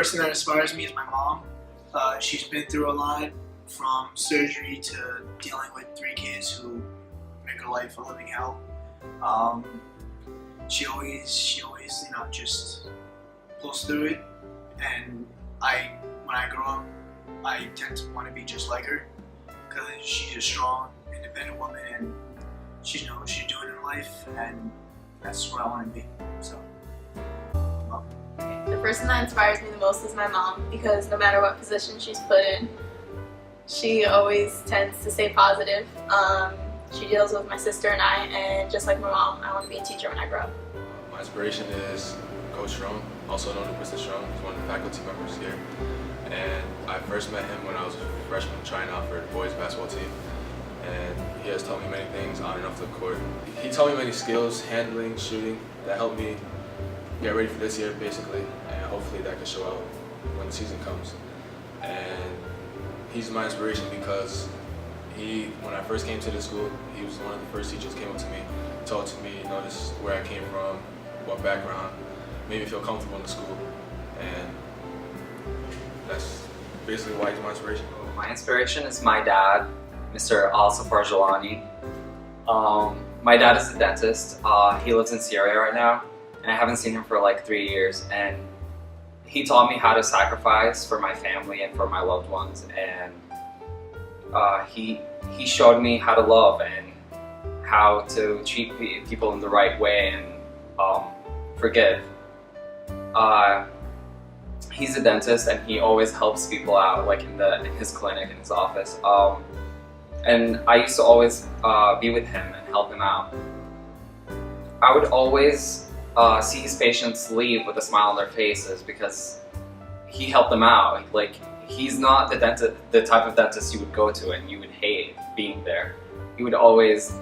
person that inspires me is my mom. She's been through a lot, from surgery to dealing with 3 kids who make her life a living hell. She always, just pulls through it. And when I grow up, I tend to want to be just like her, because she's a strong, independent woman, and she knows what she's doing in life, and that's what I want to be. So. The person that inspires me the most is my mom, because no matter what position she's put in, she always tends to stay positive. She deals with my sister and I, and just like my mom, I want to be a teacher when I grow up. My inspiration is Coach Strong, also known as Mr. Strong. He's one of the faculty members here. And I first met him when I was a freshman trying out for the boys basketball team. And he has taught me many things on and off the court. He taught me many skills, handling, shooting, that helped me get ready for this year, basically. And hopefully that can show out when the season comes. And he's my inspiration because when I first came to this school, he was one of the first teachers who came up to me, talked to me, this is where I came from, what background, made me feel comfortable in the school. And that's basically why he's my inspiration. My inspiration is my dad, Mr. Al-Safar Jalani. My dad is a dentist. He lives in Syria right now, and I haven't seen him for like 3 years. And he taught me how to sacrifice for my family and for my loved ones. And he showed me how to love and how to treat people in the right way and forgive. He's a dentist, and he always helps people out, like in his clinic, in his office. And I used to always be with him and help him out. I would always see his patients leave with a smile on their faces because he helped them out. Like, he's not the type of dentist you would go to and you would hate being there. He would always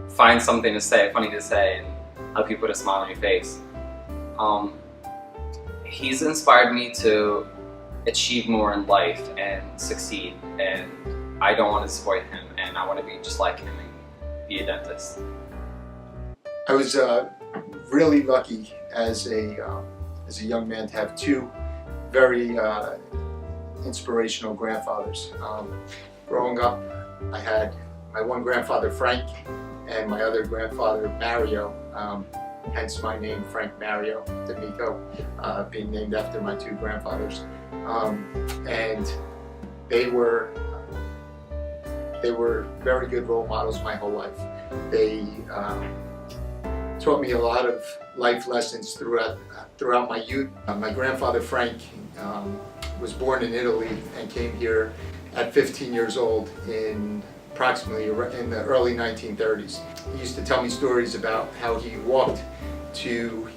find something to say, funny to say, and help you put a smile on your face. He's inspired me to achieve more in life and succeed, and I don't want to disappoint him, and I want to be just like him and be a dentist. I was really lucky as a young man to have 2 very inspirational grandfathers. Growing up, I had my one grandfather, Frank, and my other grandfather, Mario, hence my name, Frank Mario D'Amico, being named after my 2 grandfathers. And they were very good role models my whole life. They taught me a lot of life lessons throughout my youth. My grandfather, Frank, was born in Italy and came here at 15 years old in approximately in the early 1930s. He used to tell me stories about how he would walk 2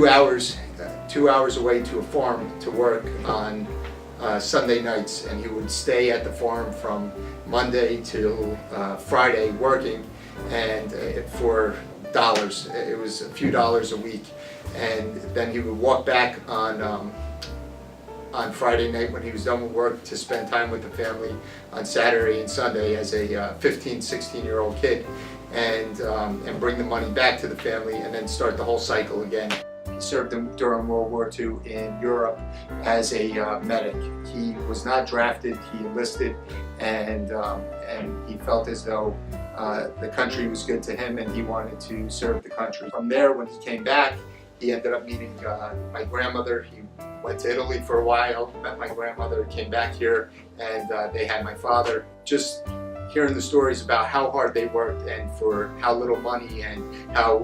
hours away to a farm to work on Sunday nights, and he would stay at the farm from Monday till Friday working, and for dollars. It was a few dollars a week, and then he would walk back on Friday night when he was done with work to spend time with the family on Saturday and Sunday as a 15, 16-year-old kid, and bring the money back to the family and then start the whole cycle again. He served during World War II in Europe as a medic. He was not drafted, he enlisted, and he felt as though the country was good to him and he wanted to serve the country. From there, when he came back, he ended up meeting my grandmother. He went to Italy for a while, met my grandmother, came back here, and they had my father. Just hearing the stories about how hard they worked and for how little money, and how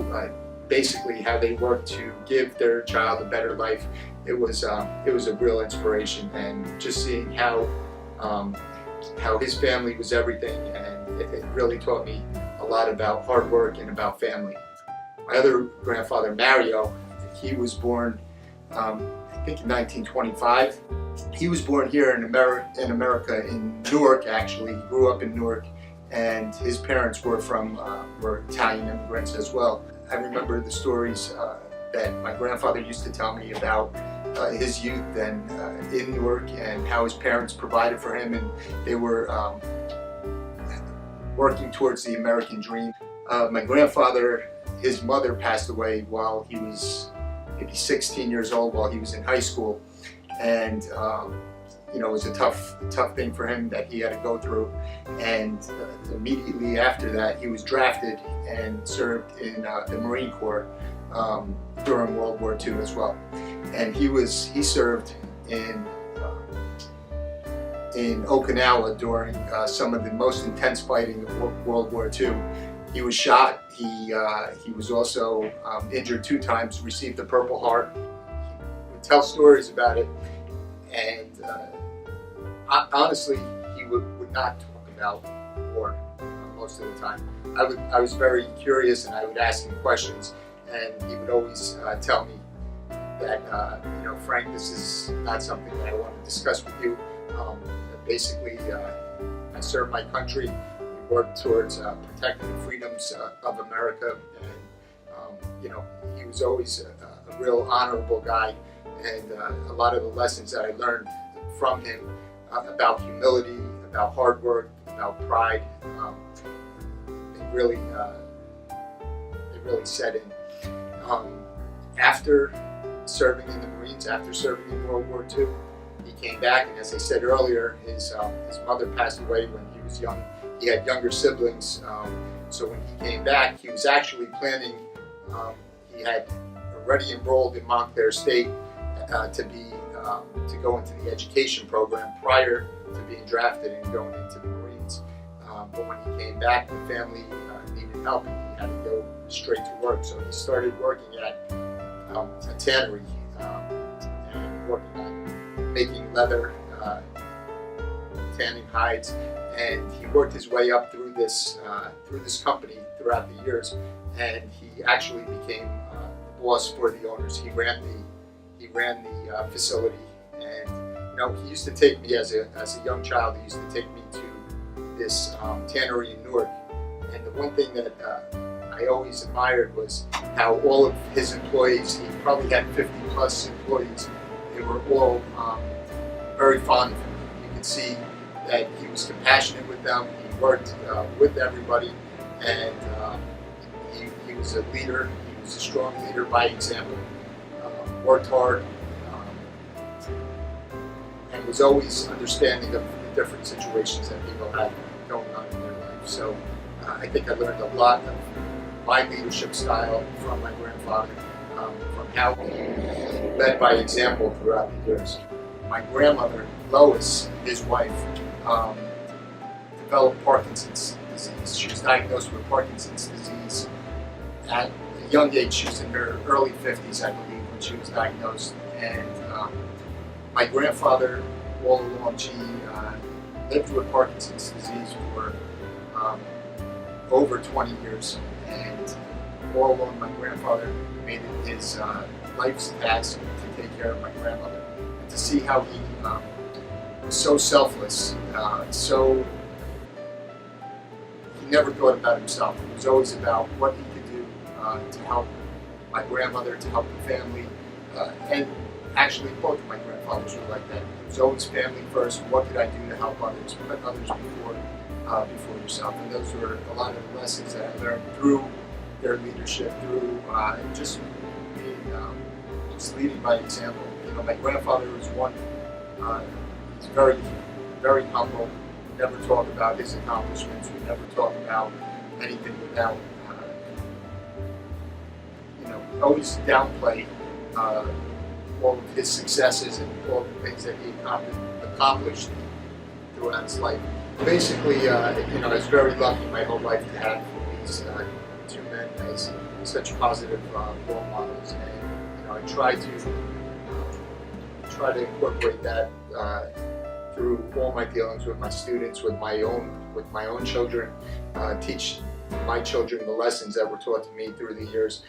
basically how they worked to give their child a better life, it was a real inspiration. And just seeing how his family was everything, and it really taught me a lot about hard work and about family. My other grandfather, Mario, he was born I think in 1925. He was born here in America, in Newark actually. He grew up in Newark, and his parents were Italian immigrants as well. I remember the stories that my grandfather used to tell me about his youth and in Newark, and how his parents provided for him, and they were working towards the American dream. My grandfather, his mother passed away while he was maybe 16 years old while he was in high school, and you know, it was a tough thing for him that he had to go through. And immediately after that, he was drafted and served in the Marine Corps during World War II as well. And he served in Okinawa during some of the most intense fighting of World War II. He was shot. He was also injured 2 times, received the Purple Heart. He would tell stories about it, and honestly, he would not talk about war most of the time. I was very curious, and I would ask him questions, and he would always tell me that, you know, Frank, this is not something that I want to discuss with you. Basically, I serve my country. We work towards protecting the freedoms of America, and you know, he was always a real honorable guy, and a lot of the lessons that I learned from him about humility, about hard work, about pride, they really set in. After serving in the Marines, after serving in World War II, he came back, and as I said earlier, his mother passed away when he was young. He had younger siblings, so when he came back, he was actually planning. He had already enrolled in Montclair State to go into the education program prior to being drafted and going into the Marines. But when he came back, the family needed help, and he had to go straight to work. So he started working at a tannery and working on making leather, tanning hides, and he worked his way up through this company throughout the years, and he actually became the boss for the owners. He ran the facility, and you know, he used to take me as a young child. He used to take me to this tannery in Newark, and the one thing that I always admired was how all of his employees, he probably had 50 plus employees, they were all very fond of him. You could see that he was compassionate with them. He worked with everybody, and he was a leader. He was a strong leader by example. Worked hard, and was always understanding of the different situations that people had going on in their life. So I think I learned a lot of my leadership style from my grandfather, from how he led by example throughout the years. My grandmother, Lois, his wife, developed Parkinson's disease. She was diagnosed with Parkinson's disease at a young age. She was in her early 50s, I believe, when she was diagnosed. And my grandfather, all along, she lived with Parkinson's disease for over 20 years. And all along, my grandfather made it his life's task to take care of my grandmother. And to see how he was so selfless, he never thought about himself. It was always about what he could do to help my grandmother, to help the family, and actually both of my grandfathers were like that. It was always family first. What could I do to help others? Put others before yourself. And those were a lot of the lessons that I learned through their leadership, through just being, just leading by example. You know, my grandfather was one. He's very, very humble. We never talk about his accomplishments. We never talk about anything without, you know, always downplay all of his successes and all the things that he accomplished throughout his life. Basically, you know, I was very lucky my whole life to have these two men as such positive role models, and you know, I try to incorporate that through all my dealings with my students, with my own children, teach my children the lessons that were taught to me through the years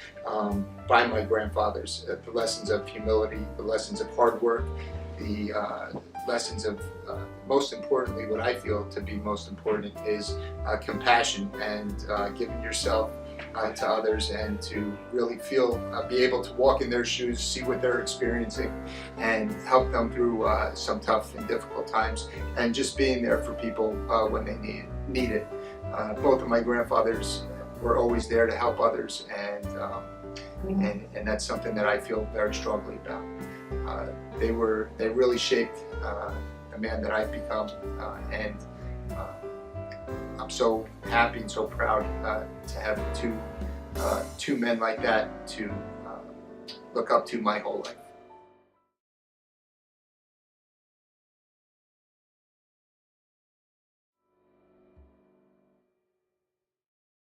by my grandfathers, the lessons of humility, the lessons of hard work, the lessons of, most importantly, what I feel to be most important is compassion and giving yourself to others, and to really be able to walk in their shoes, see what they're experiencing, and help them through some tough and difficult times, and just being there for people when they need it. Both of my grandfathers were always there to help others, and and that's something that I feel very strongly about. They really shaped the man that I've become, and I'm so happy and so proud to have two men like that to look up to my whole life.